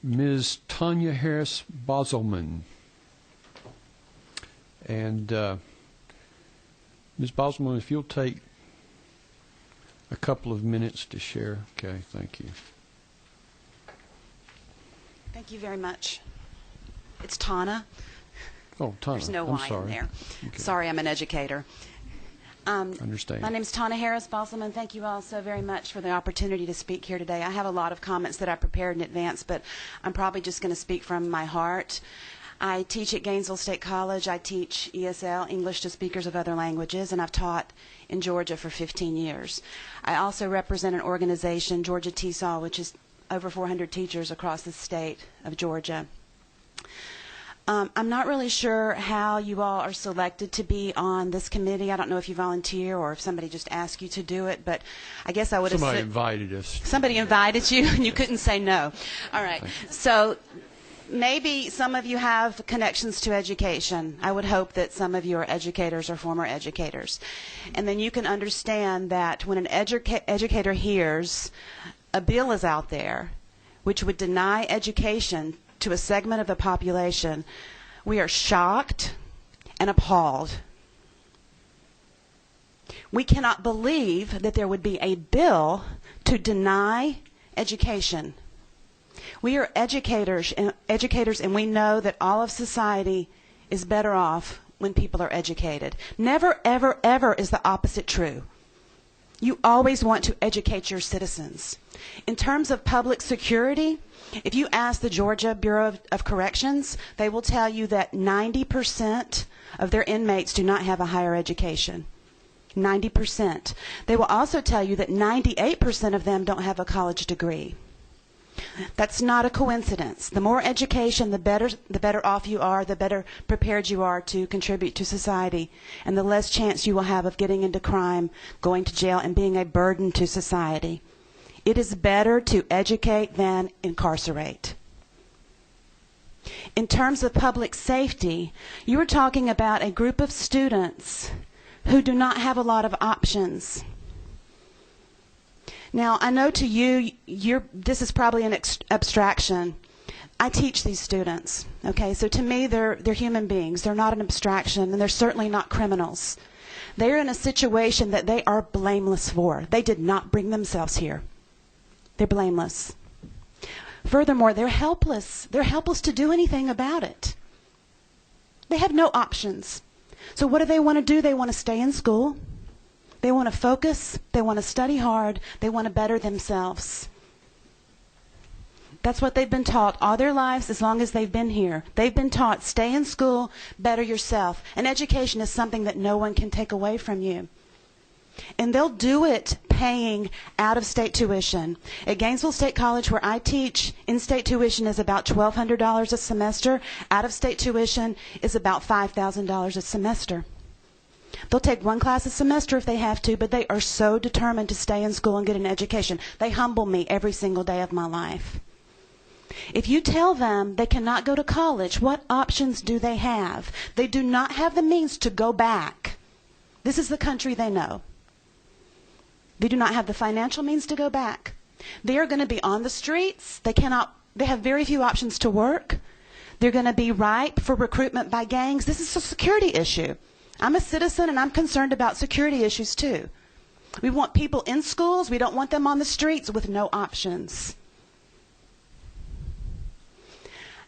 Ms. Tonna Harris-Bosselmann. And Ms. Bosselmann, if you'll take a couple of minutes to share. Okay, thank you. Thank you very much. It's Tonna. Oh, Tonna. There's no I'm Y sorry. in there. Okay. Sorry, I'm an educator. Understand. My name is Tonna Harris-Bosselmann. Thank you all so very much for the opportunity to speak here today. I have a lot of comments that I prepared in advance, but I'm probably just going to speak from my heart. I teach at Gainesville State College. I teach ESL, English to Speakers of Other Languages, and I've taught in Georgia for 15 years. I also represent an organization, Georgia TESOL, which is over 400 teachers across the state of Georgia. I'm not really sure how you all are selected to be on this committee. I don't know if you volunteer or if somebody just asked you to do it, but I guess I would have Somebody invited us. Somebody invited you and you couldn't say no. All right. So maybe some of you have connections to education. I would hope that some of you are educators or former educators. And then you can understand that when an educator hears a bill is out there which would deny education to a segment of the population, we are shocked and appalled. We cannot believe that there would be a bill to deny education. We are educators, and we know that all of society is better off when people are educated. Never, ever, ever is the opposite true. You always want to educate your citizens. In terms of public security, if you ask the Georgia Bureau of Corrections, they will tell you that 90% of their inmates do not have a higher education. 90%. They will also tell you that 98% of them don't have a college degree. That's not a coincidence. The more education, the better off you are, the better prepared you are to contribute to society, and the less chance you will have of getting into crime, going to jail, and being a burden to society. It is better to educate than incarcerate. In terms of public safety, you are talking about a group of students who do not have a lot of options. Now, I know to you, this is probably an abstraction. I teach these students, okay? So to me, they're human beings. They're not an abstraction, and they're certainly not criminals. They're in a situation that they are blameless for. They did not bring themselves here. They're blameless. Furthermore, they're helpless. They're helpless to do anything about it. They have no options. So what do they want to do? They want to stay in school. They want to focus. They want to study hard. They want to better themselves. That's what they've been taught all their lives as long as they've been here. They've been taught, stay in school, better yourself. And education is something that no one can take away from you. And they'll do it paying out-of-state tuition. At Gainesville State College, where I teach, in-state tuition is about $1,200 a semester. Out-of-state tuition is about $5,000 a semester. They'll take one class a semester if they have to, but they are so determined to stay in school and get an education. They humble me every single day of my life. If you tell them they cannot go to college, what options do they have? They do not have the means to go back. This is the country they know. They do not have the financial means to go back. They are going to be on the streets. They have very few options to work. They're going to be ripe for recruitment by gangs. This is a security issue. I'm a citizen and I'm concerned about security issues too. We want people in schools. We don't want them on the streets with no options.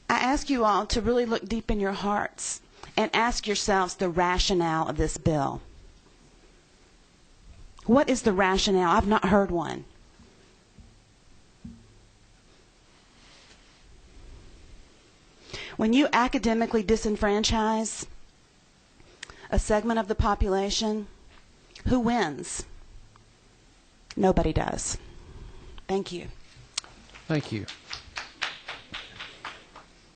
I ask you all to really look deep in your hearts and ask yourselves the rationale of this bill. What is the rationale? I've not heard one. When you academically disenfranchise a segment of the population, who wins? Nobody does. Thank you. Thank you.